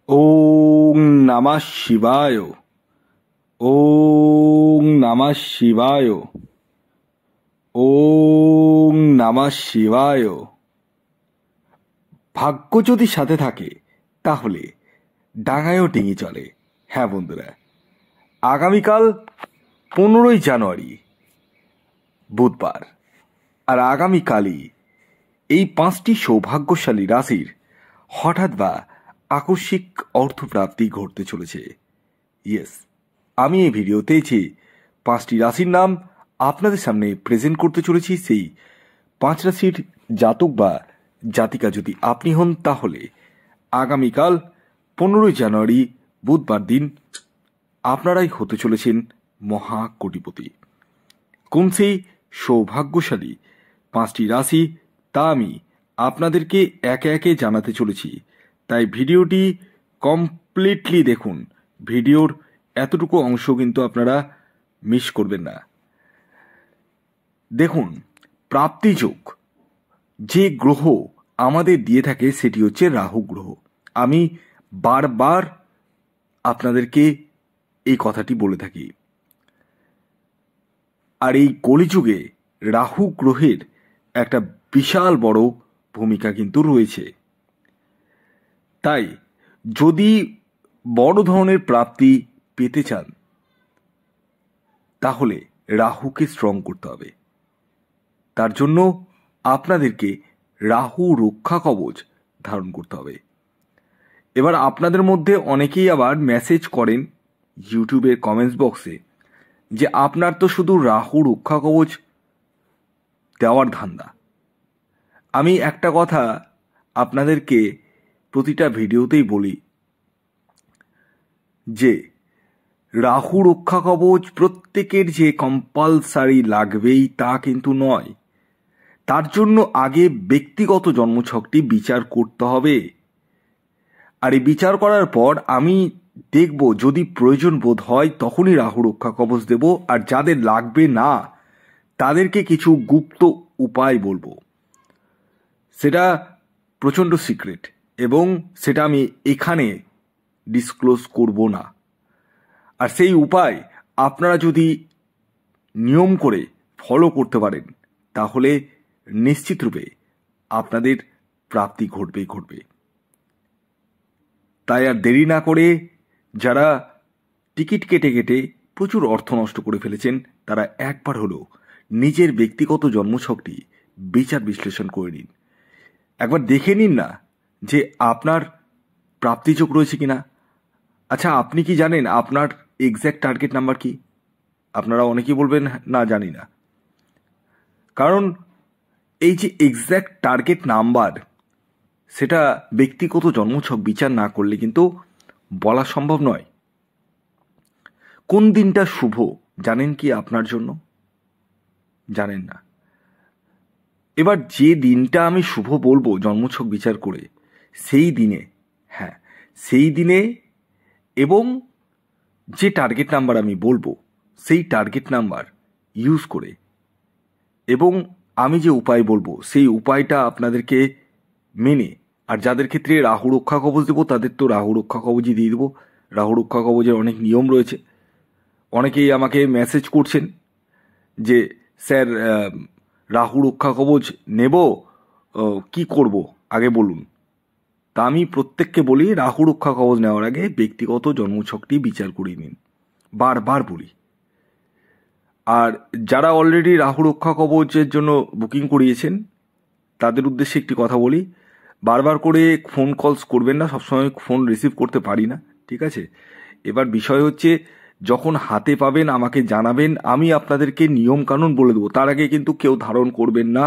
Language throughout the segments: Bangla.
ওং নমঃ শিবায়। ওং নমঃ শিবায়। ওং নমঃ শিবায়। ভাগ্য যদি সাথে থাকে তাহলে ডাঙায়ও ডিঙি চলে। হ্যাঁ বন্ধুরা, আগামীকাল 15ই জানুয়ারি বুধবার, আর আগামীকালই এই 5টি সৌভাগ্যশালী রাশির হঠাৎ বা আকস্মিক অর্থপ্রাপ্তি ঘটতে চলেছে। ইয়েস, আমি এই ভিডিওতে যে 5টি রাশির নাম আপনাদের সামনে প্রেজেন্ট করতে চলেছি, সেই 5 রাশির জাতক বা জাতিকা যদি আপনি হন, তাহলে আগামীকাল 15ই জানুয়ারি বুধবার দিন আপনারাই হতে চলেছেন মহা কোটিপতি। কোন সেই সৌভাগ্যশালী 5টি রাশি তা আমি আপনাদেরকে একে একে জানাতে চলেছি, তাই ভিডিওটি কমপ্লিটলি দেখুন। ভিডিওর এতটুকু অংশ কিন্তু আপনারা মিস করবেন না। দেখুন, প্রাপ্তিযোগ যে গ্রহ আমাদের দিয়ে থাকে সেটি হচ্ছে রাহু গ্রহ। আমি বারবার আপনাদেরকে এই কথাটি বলে থাকি, আর এই কলিযুগে রাহু গ্রহের একটা বিশাল বড় ভূমিকা কিন্তু রয়েছে। তাই যদি বড় ধরনের প্রাপ্তি পেতে চান তাহলে রাহুকে স্ট্রং করতে হবে। তার জন্য আপনাদেরকে রাহু রক্ষা কবচ ধারণ করতে হবে। এবার আপনাদের মধ্যে অনেকেই আবার মেসেজ করেন ইউটিউবের কমেন্টস বক্সে যে আপনার তো শুধু রাহু রক্ষা কবচ দেওয়ার ধান্দা। আমি একটা কথা আপনাদেরকে প্রতিটা ভিডিওতেই বলি যে রাহু রক্ষা কবচ প্রত্যেকের যে কম্পালসারি লাগবেই তা কিন্তু নয়। তার জন্য আগে ব্যক্তিগত জন্মছকটি বিচার করতে হবে, আর এই বিচার করার পর আমি দেখব যদি প্রয়োজন বোধ হয় তখনই রাহু রক্ষা কবচ দেব, আর যাদের লাগবে না তাদেরকে কিছু গুপ্ত উপায় বলবো। সেটা প্রচণ্ড সিক্রেট এবং সেটা আমি এখানে ডিসক্লোজ করব না। আর সেই উপায় আপনারা যদি নিয়ম করে ফলো করতে পারেন তাহলে নিশ্চিত রূপে আপনাদের প্রাপ্তি ঘটবে। তাই আর দেরি না করে যারা টিকিট কেটে প্রচুর অর্থ নষ্ট করে ফেলেছেন তারা একবার হলেও নিজের ব্যক্তিগত জন্মছকটি বিচার বিশ্লেষণ করে নিন। একবার দেখে নিন না যে আপনার প্রাপ্তিযোগ রয়েছে কিনা। আচ্ছা, আপনি কি জানেন আপনার এক্স্যাক্ট টার্গেট নাম্বার কি? আপনারা অনেকেই বলবেন না জানি না, কারণ এই যে এক্স্যাক্ট টার্গেট নাম্বার সেটা ব্যক্তিগত জন্মছক বিচার না করলে কিন্তু বলা সম্ভব নয়। কোন দিনটা শুভ জানেন কি আপনার জন্য? জানেন না। এবার যে দিনটা আমি শুভ বলবো জন্মছক বিচার করে, সেই দিনে, হ্যাঁ সেই দিনে, এবং যে টার্গেট নাম্বার আমি বলবো সেই টার্গেট নাম্বার ইউজ করে, এবং আমি যে উপায় বলবো সেই উপায়টা আপনাদেরকে মেনে, আর যাদের ক্ষেত্রে রাহু রক্ষা কবচ দেবো তাদের তো রাহু রক্ষা কবচই দিয়ে দেবো। রাহু রক্ষা কবচের অনেক নিয়ম রয়েছে। অনেকেই আমাকে মেসেজ করছেন যে স্যার রাহু রক্ষা কবচ নেব, কি করব আগে বলুন। তা আমি প্রত্যেককে বলি রাহু রক্ষা কবচ নেওয়ার আগে ব্যক্তিগত জন্মছকটি বিচার করিয়ে নিন, বারবার বলি। আর যারা অলরেডি রাহু রক্ষা কবচের জন্য বুকিং করিয়েছেন তাদের উদ্দেশ্যে একটি কথা বলি, বারবার করে ফোন কলস করবেন না, সবসময় ফোন রিসিভ করতে পারি না, ঠিক আছে? এবার বিষয় হচ্ছে যখন হাতে পাবেন আমাকে জানাবেন, আমি আপনাদেরকে নিয়ম কানুন বলে দেবো। তার আগে কিন্তু কেউ ধারণ করবেন না,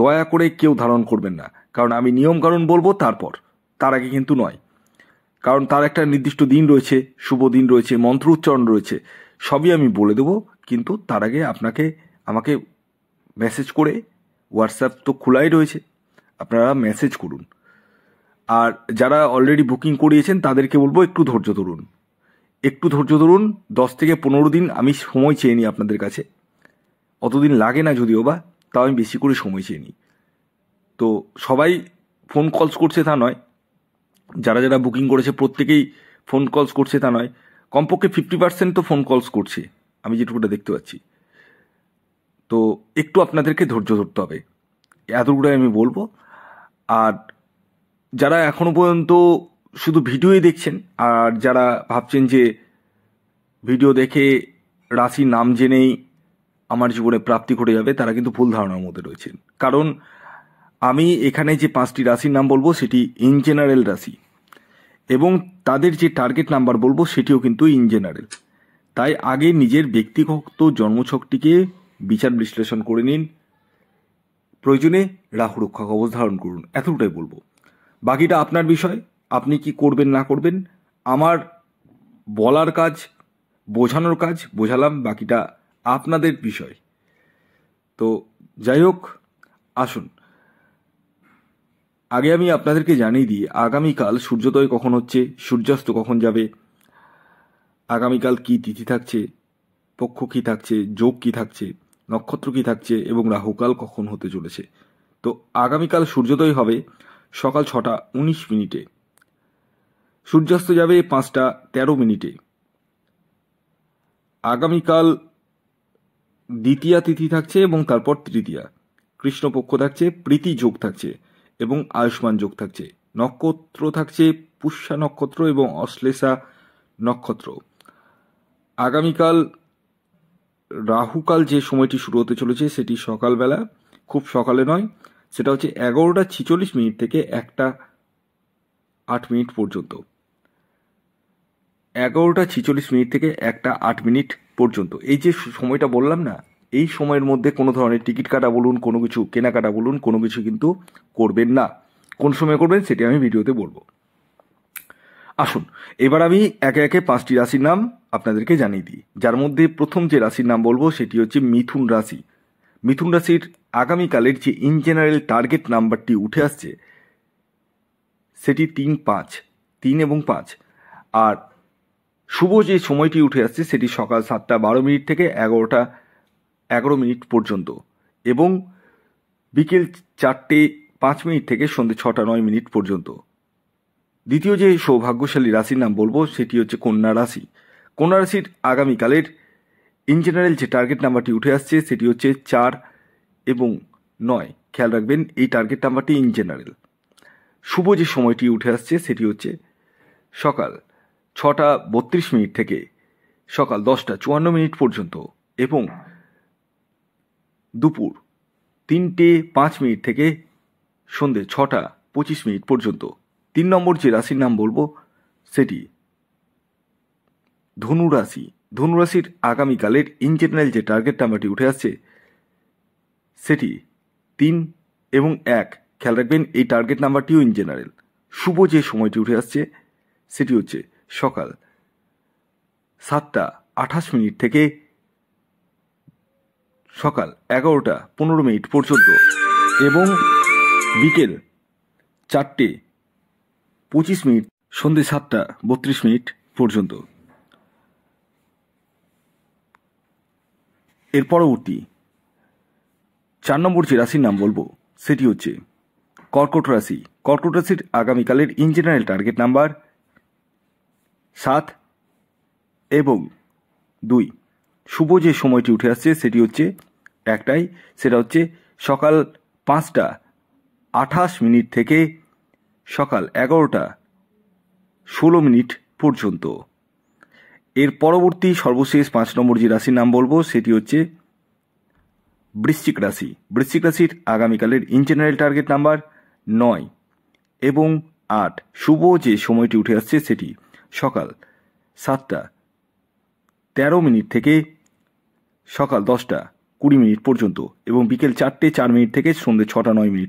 দয়া করে কেউ ধারণ করবেন না, কারণ আমি নিয়ম কানুন বলবো তারপর, তার আগে কিন্তু নয়। কারণ তার একটা নির্দিষ্ট দিন রয়েছে, শুভ দিন রয়েছে, মন্ত্র উচ্চারণ রয়েছে, সবই আমি বলে দেবো। কিন্তু তার আগে আমাকে মেসেজ করে, হোয়াটসঅ্যাপ তো খোলাই রয়েছে, আপনারা মেসেজ করুন। আর যারা অলরেডি বুকিং করিয়েছেন তাদেরকে বলবো একটু ধৈর্য ধরুন, 10 থেকে 15 দিন আমি সময় চেয়ে নিই আপনাদের কাছে। অতদিন লাগে না যদিও বা, তাও আমি বেশি করে সময় চেয়ে নিই। তো সবাই ফোন কলস করছে তা নয়, যারা যারা বুকিং করেছে প্রত্যেকেই ফোন কলস করছে তা নয়, কমপক্ষে 50% তো ফোন কলস করছে, আমি যেটুকুটা দেখতে পাচ্ছি। তো একটু আপনাদেরকে ধৈর্য ধরতে হবে, এতটুকুটাই আমি বলবো। আর যারা এখনো পর্যন্ত শুধু ভিডিওই দেখছেন, আর যারা ভাবছেন যে ভিডিও দেখে রাশির নাম জেনেই আমার জীবনে প্রাপ্তি ঘটে যাবে, তারা কিন্তু ভুল ধারণার মধ্যে রয়েছেন। কারণ আমি এখানে যে 5টি রাশির নাম বলবো সেটি ইন জেনারেল রাশি, এবং তাদের যে টার্গেট নাম্বার বলবো সেটিও কিন্তু ইন জেনারেল। তাই আগে নিজের ব্যক্তিগত জন্মছকটিকে বিচার বিশ্লেষণ করে নিন, প্রয়োজনে রাহু রক্ষা কবচ ধারণ করুন, এতটাই বলবো। বাকিটা আপনার বিষয়, আপনি কি করবেন না করবেন। আমার বলার কাজ, বোঝানোর কাজ বোঝালাম, বাকিটা আপনাদের বিষয়। তো যাই হোক, আসুন আগে আমি আপনাদেরকে জানিয়ে দিই আগামীকাল সূর্যোদয় কখন হচ্ছে, সূর্যাস্ত কখন যাবে, আগামীকাল কি তিথি থাকছে, পক্ষ কি থাকছে, যোগ কি থাকছে, নক্ষত্র কি থাকছে এবং রাহুকাল কখন হতে চলেছে। তো আগামীকাল সূর্যোদয় হবে সকাল 6:19, সূর্যাস্ত যাবে 5:13। আগামীকাল দ্বিতীয়া তিথি থাকছে এবং তারপর তৃতীয়া, কৃষ্ণপক্ষ থাকছে, প্রীতি যোগ থাকছে এবং আয়ুষ্মান যোগ থাকছে। নক্ষত্র থাকছে পুষ্যা নক্ষত্র এবং অশ্লেষা নক্ষত্র। আগামীকাল রাহুকাল যে সময়টি শুরু হতে চলেছে সেটি সকালবেলা, খুব সকালে নয়, সেটা হচ্ছে 11:46 থেকে 1:08 পর্যন্ত। 11:46 থেকে 1:08 পর্যন্ত এই যে সময়টা বললাম না, এই সময়ের মধ্যে কোনো ধরনের টিকিট কাটা বলুন, কোনো কিছু কেনাকাটা বলুন, কোনো কিছু কিন্তু করবেন না। কোন সময় করবেন সেটি আমি ভিডিওতে বলবো। আসুন এবার আমি একে একে 5টি রাশির নাম আপনাদেরকে জানিয়ে দিই, যার মধ্যে প্রথম যে রাশির নাম বলবো সেটি হচ্ছে মিথুন রাশি। মিথুন রাশির আগামীকালের যে ইন জেনারেল টার্গেট নাম্বারটি উঠে আসছে সেটি 3 এবং 5। আর শুভ যে সময়টি উঠে আসছে সেটি সকাল 7:12 থেকে 11:11 পর্যন্ত এবং বিকেল 4:05 থেকে সন্ধ্যে 6:09 পর্যন্ত। দ্বিতীয় যে সৌভাগ্যশালী রাশির নাম বলবো সেটি হচ্ছে কন্যা রাশি। কন্যা রাশির আগামীকালের ইন জেনারেল যে টার্গেট নাম্বারটি উঠে আসছে সেটি হচ্ছে 4 এবং 9। খেয়াল রাখবেন এই টার্গেট নাম্বারটি ইন জেনারেল। শুভ যে সময়টি উঠে আসছে সেটি হচ্ছে সকাল 6:32 থেকে সকাল 10:54 পর্যন্ত এবং দুপুর 3:05 থেকে সন্ধ্যে 6:25 পর্যন্ত। 3 নম্বর যে রাশির নাম বলবো সেটি ধনু রাশি। ধনু রাশির আগামীকালের ইন জেনারেল যে টার্গেট নাম্বারটি উঠে আসছে সেটি 3 এবং 1। খেয়াল রাখবেন এই টার্গেট নাম্বারটিও ইন জেনারেল। শুভ যে সময়টি উঠে আসছে সেটি হচ্ছে সকাল 7:28 থেকে সকাল 11:15 পর্যন্ত এবং বিকেল 4:25 সন্ধ্যে 7:32 পর্যন্ত। এর পরবর্তী 4 নম্বর যে রাশির নাম বলবো সেটি হচ্ছে কর্কট রাশি। কর্কট রাশির আগামীকালের ইন জেনারেল টার্গেট নাম্বার 7 এবং 2। শুভ যে সময়টি উঠে আসছে সেটি হচ্ছে একটাই, সেটা হচ্ছে সকাল 5:28 থেকে সকাল 11:16 পর্যন্ত। এর পরবর্তী সর্বশেষ 5 নম্বর যে রাশির নাম বলবো সেটি হচ্ছে বৃশ্চিক রাশি। বৃশ্চিক রাশির আগামীকালের ইন জেনারেল টার্গেট নাম্বার 9 এবং 8। শুভ যে সময়টি উঠে আসছে সেটি সকাল 7:13 থেকে সকাল 10:20 পর্যন্ত এবং বিকেল 4:04 থেকে সন্ধ্যে 6:09।